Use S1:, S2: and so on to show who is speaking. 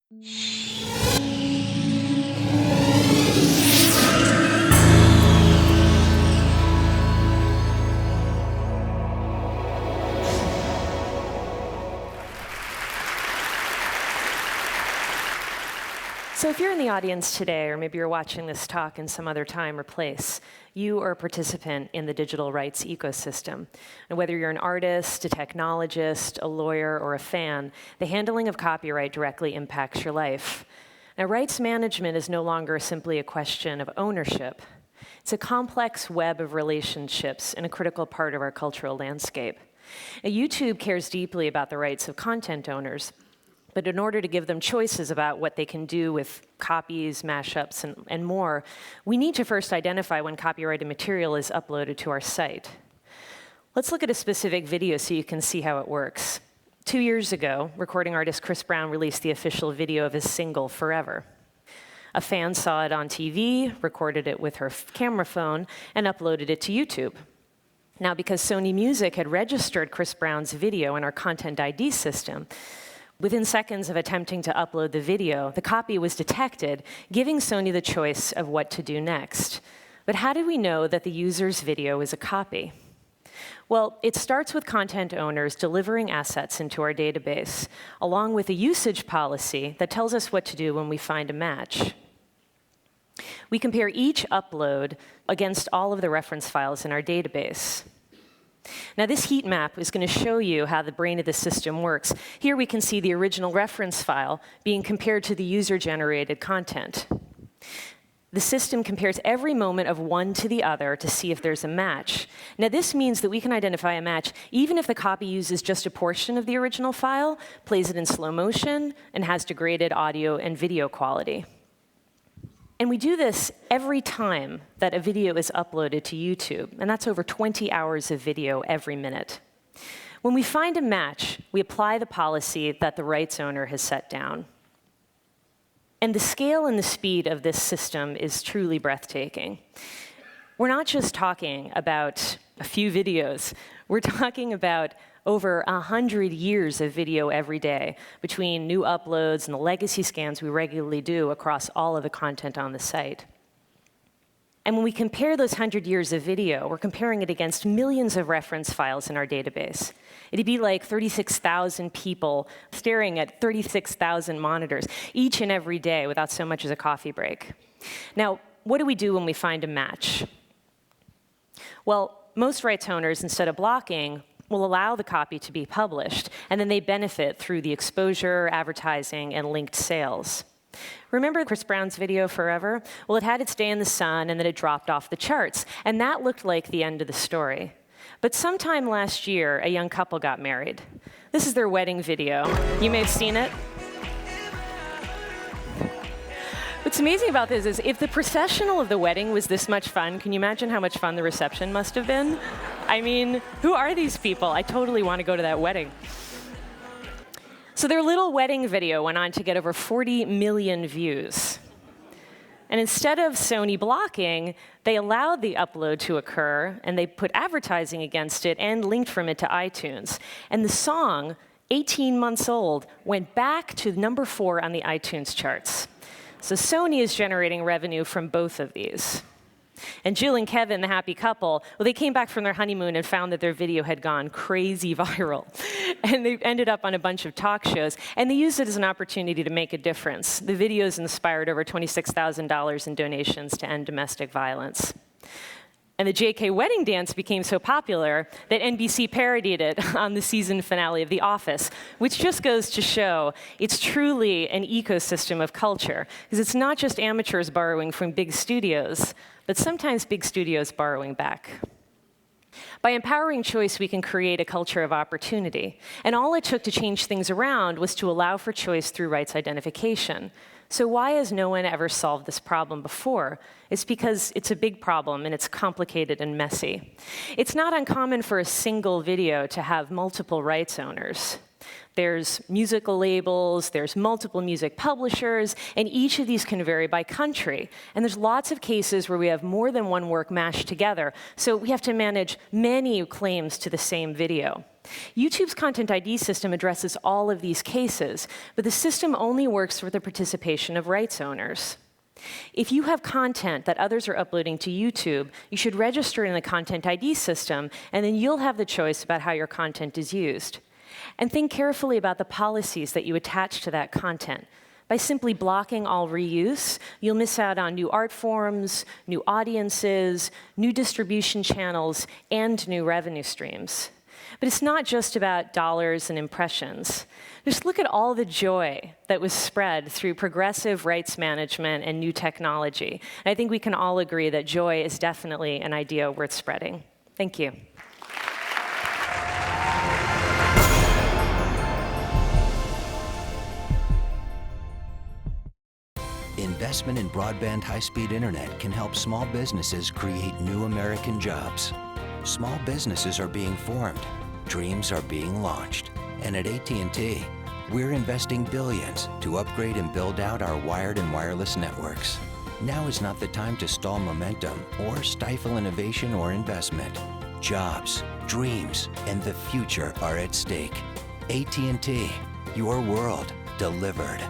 S1: So if you're in the audience today, or maybe you're watching this talk in some other time or place, you are a participant in the digital rights ecosystem. And whether you're an artist, a technologist, a lawyer, or a fan, the handling of copyright directly impacts your life. Now, rights management is no longer simply a question of ownership. It's a complex web of relationships and a critical part of our cultural landscape. Now, YouTube cares deeply about the rights of content owners, but in order to give them choices about what they can do with copies, mashups, and more, we need to first identify when copyrighted material is uploaded to our site. Let's look at a specific video so you can see how it works. 2 years ago, recording artist Chris Brown released the official video of his single, Forever. A fan saw it on TV, recorded it with her camera phone, and uploaded it to YouTube. Now, because Sony Music had registered Chris Brown's video in our Content ID system, within seconds of attempting to upload the video, the copy was detected, giving Sony the choice of what to do next. But how do we know that the user's video is a copy? Well, it starts with content owners delivering assets into our database, along with a usage policy that tells us what to do when we find a match. We compare each upload against all of the reference files in our database. Now, this heat map is going to show you how the brain of the system works. Here we can see the original reference file being compared to the user-generated content. The system compares every moment of one to the other to see if there's a match. Now, this means that we can identify a match even if the copy uses just a portion of the original file, plays it in slow motion, and has degraded audio and video quality. And we do this every time that a video is uploaded to YouTube, and that's over 20 hours of video every minute. When we find a match, we apply the policy that the rights owner has set down. And the scale and the speed of this system is truly breathtaking. We're not just talking about a few videos. We're talking about over 100 years of video every day between new uploads and the legacy scans we regularly do across all of the content on the site. And when we compare those 100 years of video, we're comparing it against millions of reference files in our database. It'd be like 36,000 people staring at 36,000 monitors each and every day without so much as a coffee break. Now, what do we do when we find a match? Well, most rights owners, instead of blocking, will allow the copy to be published, and then they benefit through the exposure, advertising, and linked sales. Remember Chris Brown's video, Forever? Well, it had its day in the sun, and then it dropped off the charts, and that looked like the end of the story. But sometime last year, a young couple got married. This is their wedding video. You may have seen it. What's amazing about this is if the processional of the wedding was this much fun, can you imagine how much fun the reception must have been? I mean, who are these people? I totally want to go to that wedding. So their little wedding video went on to get over 40 million views. And instead of Sony blocking, they allowed the upload to occur, and they put advertising against it and linked from it to iTunes. And the song, 18 months old, went back to number 4 on the iTunes charts. So Sony is generating revenue from both of these. And Jill and Kevin, the happy couple, well, they came back from their honeymoon and found that their video had gone crazy viral. And they ended up on a bunch of talk shows, and they used it as an opportunity to make a difference. The videos inspired over $26,000 in donations to end domestic violence. And the JK wedding dance became so popular that NBC parodied it on the season finale of The Office, which just goes to show it's truly an ecosystem of culture, because it's not just amateurs borrowing from big studios, but sometimes big studios borrowing back. By empowering choice, we can create a culture of opportunity. And all it took to change things around was to allow for choice through rights identification. So why has no one ever solved this problem before? It's because it's a big problem and it's complicated and messy. It's not uncommon for a single video to have multiple rights owners. There's musical labels, there's multiple music publishers, and each of these can vary by country. And there's lots of cases where we have more than one work mashed together, so we have to manage many claims to the same video. YouTube's Content ID system addresses all of these cases, but the system only works with the participation of rights owners. If you have content that others are uploading to YouTube, you should register in the Content ID system, and then you'll have the choice about how your content is used. And think carefully about the policies that you attach to that content. By simply blocking all reuse, you'll miss out on new art forms, new audiences, new distribution channels, and new revenue streams. But it's not just about dollars and impressions. Just look at all the joy that was spread through progressive rights management and new technology. And I think we can all agree that joy is definitely an idea worth spreading. Thank you.
S2: Investment in broadband high-speed internet can help small businesses create new American jobs. Small businesses are being formed, dreams are being launched. And at AT&T, we're investing billions to upgrade and build out our wired and wireless networks. Now is not the time to stall momentum or stifle innovation or investment. Jobs, dreams, and the future are at stake. AT&T, your world delivered.